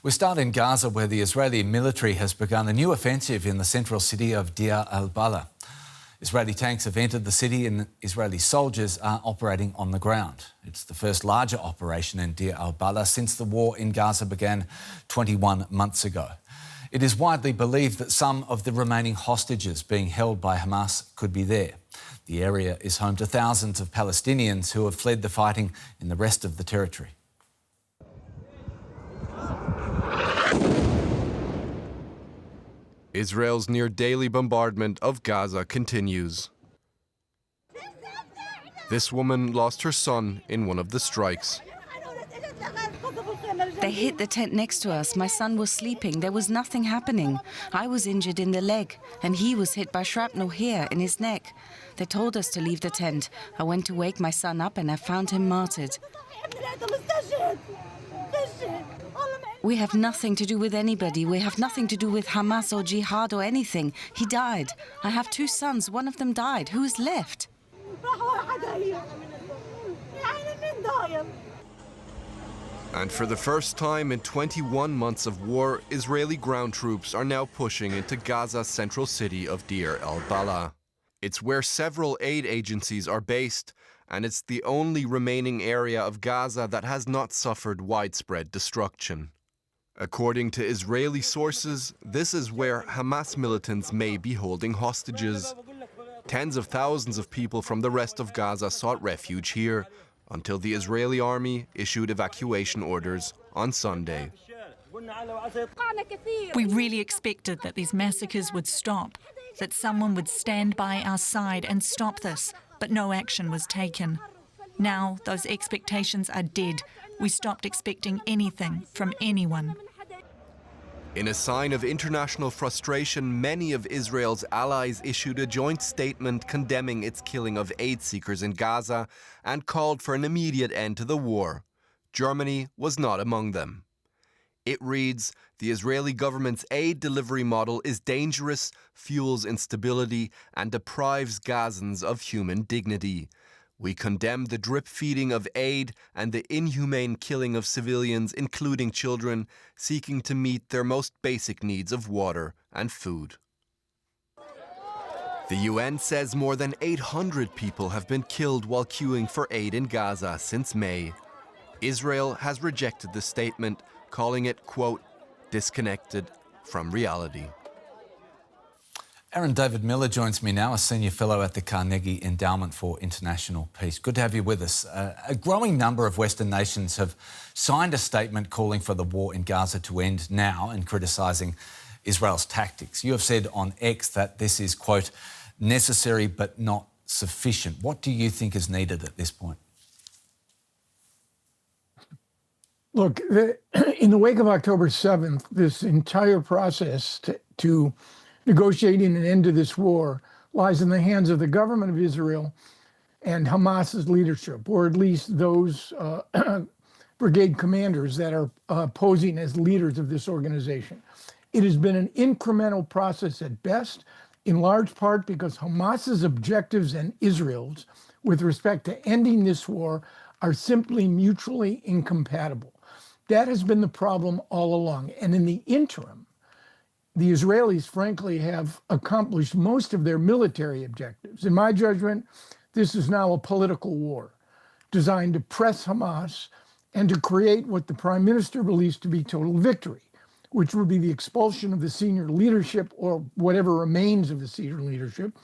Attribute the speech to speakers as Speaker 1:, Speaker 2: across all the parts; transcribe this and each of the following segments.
Speaker 1: We start in Gaza, where the Israeli military has begun a new offensive in the central city of Deir al-Balah. Israeli tanks have entered the city and Israeli soldiers are operating on the ground. It's the first larger operation in Deir al-Balah since the war in Gaza began 21 months ago. It is widely believed that some of the remaining hostages being held by Hamas could be there. The area is home to thousands of Palestinians who have fled the fighting in the rest of the territory.
Speaker 2: Israel's near-daily bombardment of Gaza continues. This woman lost her son in one of the strikes.
Speaker 3: They hit the tent next to us. My son was sleeping. There was nothing happening. I was injured in the leg, and he was hit by shrapnel here in his neck. They told us to leave the tent. I went to wake my son up, and I found him martyred. We have nothing to do with anybody. We have nothing to do with Hamas or jihad or anything. He died. I have two sons. One of them died. Who is left?
Speaker 2: And for the first time in 21 months of war, Israeli ground troops are now pushing into Gaza's central city of Deir al-Balah. It's where several aid agencies are based, and it's the only remaining area of Gaza that has not suffered widespread destruction. According to Israeli sources, this is where Hamas militants may be holding hostages. Tens of thousands of people from the rest of Gaza sought refuge here until the Israeli army issued evacuation orders on Sunday.
Speaker 4: We really expected that these massacres would stop, that someone would stand by our side and stop this, but no action was taken. Now those expectations are dead. We stopped expecting anything from anyone.
Speaker 2: In a sign of international frustration, many of Israel's allies issued a joint statement condemning its killing of aid seekers in Gaza and called for an immediate end to the war. Germany was not among them. It reads, "The Israeli government's aid delivery model is dangerous, fuels instability, and deprives Gazans of human dignity. We condemn the drip-feeding of aid and the inhumane killing of civilians, including children, seeking to meet their most basic needs of water and food." The UN says more than 800 people have been killed while queuing for aid in Gaza since May. Israel has rejected the statement, calling it, quote, disconnected from reality.
Speaker 1: Aaron David Miller joins me now, a senior fellow at the Carnegie Endowment for International Peace. Good to have you with us. A growing number of Western nations have signed a statement calling for the war in Gaza to end now and criticising Israel's tactics. You have said on X that this is, quote, necessary but not sufficient. What do you think is needed at this point?
Speaker 5: Look, in the wake of October 7th, this entire process to negotiating an end to this war lies in the hands of the government of Israel and Hamas's leadership, or at least those brigade commanders that are posing as leaders of this organization. It has been an incremental process at best, in large part because Hamas's objectives and Israel's with respect to ending this war are simply mutually incompatible. That has been the problem all along. And in the interim, the Israelis, frankly, have accomplished most of their military objectives. In my judgment, this is now a political war designed to press Hamas and to create what the Prime Minister believes to be total victory, which would be the expulsion of the senior leadership or whatever remains of the senior leadership,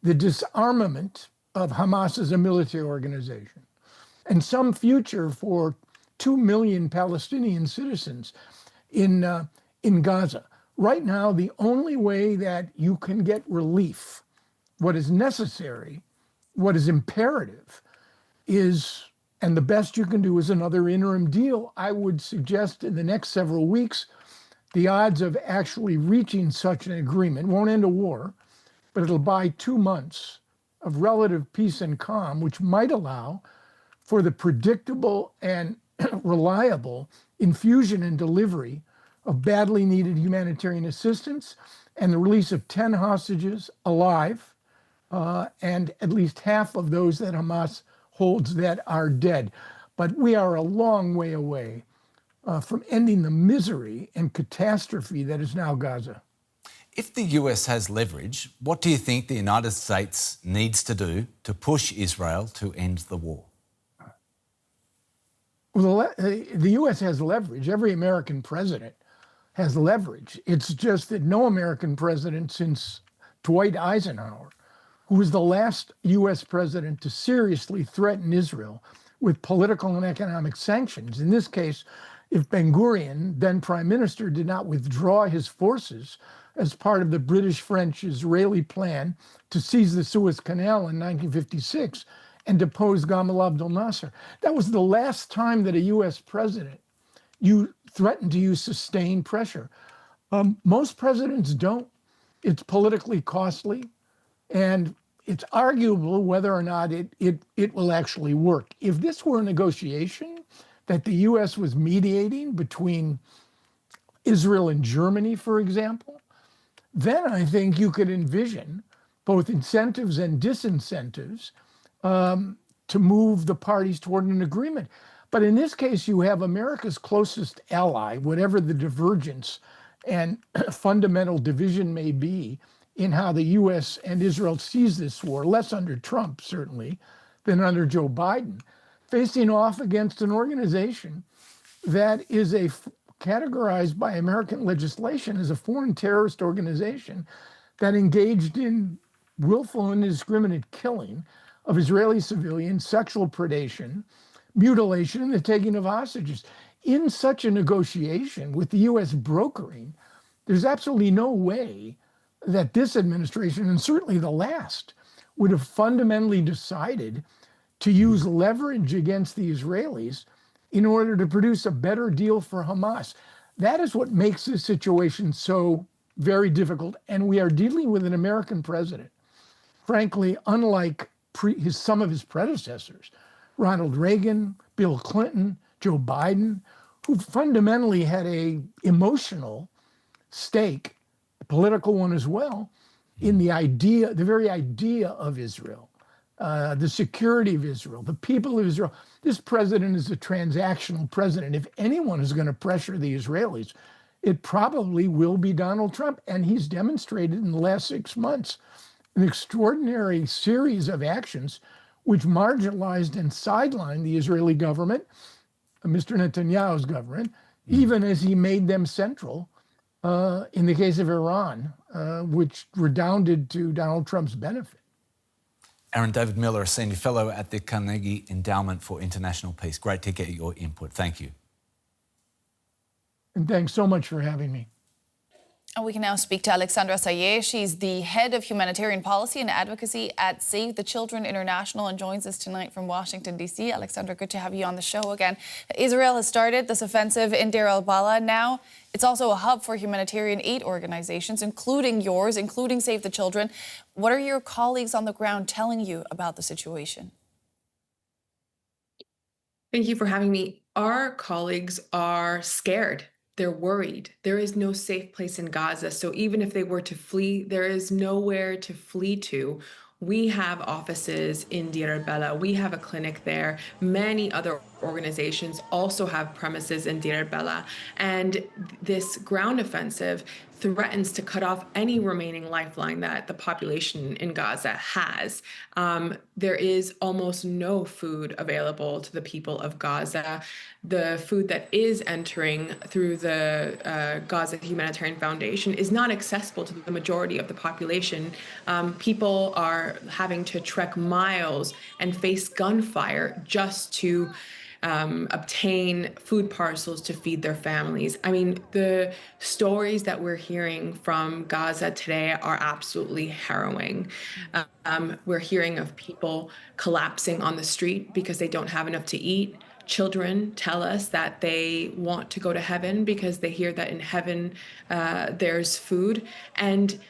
Speaker 5: the disarmament of Hamas as a military organization, and some future for 2 million Palestinian citizens in Gaza. Right now, the only way that you can get relief, what is necessary, what is imperative, is, and the best you can do is another interim deal. I would suggest in the next several weeks, the odds of actually reaching such an agreement won't end a war, but it'll buy 2 months of relative peace and calm, which might allow for the predictable and reliable infusion and delivery of badly needed humanitarian assistance and the release of 10 hostages alive and at least half of those that Hamas holds that are dead. But we are a long way away from ending the misery and catastrophe that is now Gaza.
Speaker 1: If the US has leverage, what do you think the United States needs to do to push Israel to end the war?
Speaker 5: Well, the U.S. has leverage. Every American president has leverage. It's just that no American president since Dwight Eisenhower, who was the last U.S. president to seriously threaten Israel with political and economic sanctions. In this case, if Ben-Gurion, then prime minister, did not withdraw his forces as part of the British-French-Israeli plan to seize the Suez Canal in 1956, and depose Gamal Abdel Nasser. That was the last time that a U.S. president threatened to use sustained pressure. Most presidents don't. It's politically costly, and it's arguable whether or not it will actually work. If this were a negotiation that the U.S. was mediating between Israel and Germany, for example, then I think you could envision both incentives and disincentives to move the parties toward an agreement. But in this case, you have America's closest ally, whatever the divergence and fundamental division may be in how the U.S. and Israel sees this war, less under Trump, certainly, than under Joe Biden, facing off against an organization that is categorized by American legislation as a foreign terrorist organization that engaged in willful and indiscriminate killing of Israeli civilians, sexual predation, mutilation, and the taking of hostages. In such a negotiation with the U.S. brokering, there's absolutely no way that this administration, and certainly the last, would have fundamentally decided to use leverage against the Israelis in order to produce a better deal for Hamas. That is what makes this situation so very difficult. And we are dealing with an American president, frankly, unlike some of his predecessors, Ronald Reagan, Bill Clinton, Joe Biden, who fundamentally had a emotional stake, a political one as well, in the very idea of Israel, the security of Israel, the people of Israel. This president is a transactional president. If anyone is going to pressure the Israelis, it probably will be Donald Trump. And he's demonstrated in the last 6 months an extraordinary series of actions which marginalized and sidelined the Israeli government, Mr. Netanyahu's government, even as he made them central in the case of Iran, which redounded to Donald Trump's benefit.
Speaker 1: Aaron David Miller, a senior fellow at the Carnegie Endowment for International Peace. Great to get your input. Thank you.
Speaker 5: And thanks so much for having me.
Speaker 6: And we can now speak to Alexandra Saieh. She's the head of humanitarian policy and advocacy at Save the Children International and joins us tonight from Washington, D.C. Alexandra, good to have you on the show again. Israel has started this offensive in Deir al-Balah now. It's also a hub for humanitarian aid organizations, including yours, including Save the Children. What are your colleagues on the ground telling you about the situation?
Speaker 7: Thank you for having me. Our colleagues are scared. They're worried. There is no safe place in Gaza. So even if they were to flee, there is nowhere to flee to. We have offices in Deir al-Balah. We have a clinic there. Many other organizations also have premises in Deir al-Balah. And this ground offensive threatens to cut off any remaining lifeline that the population in Gaza has. There is almost no food available to the people of Gaza. The food that is entering through the Gaza Humanitarian Foundation is not accessible to the majority of the population. People are having to trek miles and face gunfire just to obtain food parcels to feed their families. I mean, the stories that we're hearing from Gaza today are absolutely harrowing. We're hearing of people collapsing on the street because they don't have enough to eat. Children tell us that they want to go to heaven because they hear that in heaven there's food. And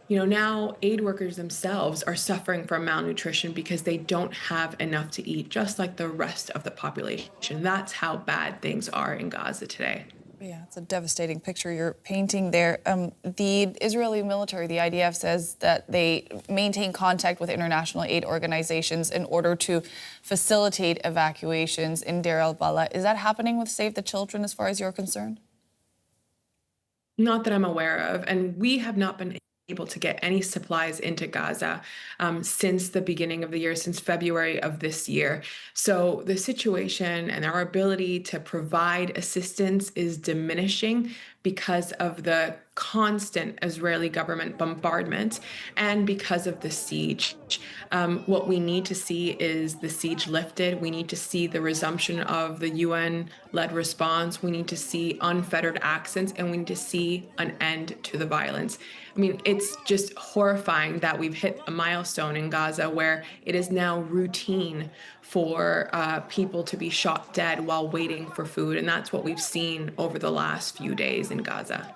Speaker 7: now aid workers themselves are suffering from malnutrition because they don't have enough to eat, just like the rest of the population. That's how bad things are in Gaza today.
Speaker 6: Yeah, it's a devastating picture you're painting there. The Israeli military, the IDF, says that they maintain contact with international aid organizations in order to facilitate evacuations in Deir al-Balah. Is that happening with Save the Children as far as you're concerned?
Speaker 7: Not that I'm aware of, and we have not been able to get any supplies into Gaza since the beginning of the year, since February of this year. So the situation and our ability to provide assistance is diminishing because of the constant Israeli government bombardment and because of the siege. What we need to see is the siege lifted. We need to see the resumption of the UN-led response. We need to see unfettered access, and we need to see an end to the violence. I mean, it's just horrifying that we've hit a milestone in Gaza where it is now routine for people to be shot dead while waiting for food. And that's what we've seen over the last few days in Gaza.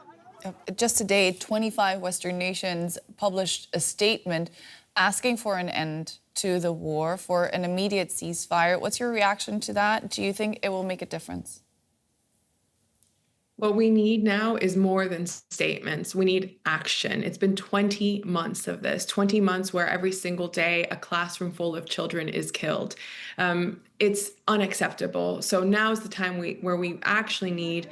Speaker 6: Just today, 25 Western nations published a statement asking for an end to the war, for an immediate ceasefire. What's your reaction to that? Do you think it will make a difference?
Speaker 7: What we need now is more than statements. We need action. It's been 20 months of this, 20 months where every single day a classroom full of children is killed. It's unacceptable. So now is the time where we actually need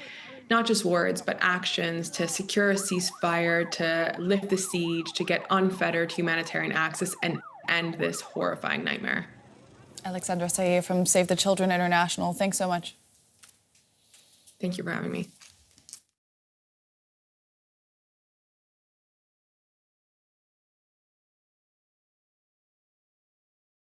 Speaker 7: not just words, but actions to secure a ceasefire, to lift the siege, to get unfettered humanitarian access and end this horrifying nightmare.
Speaker 6: Alexandra Saieh from Save the Children International, thanks so much.
Speaker 7: Thank you for having me.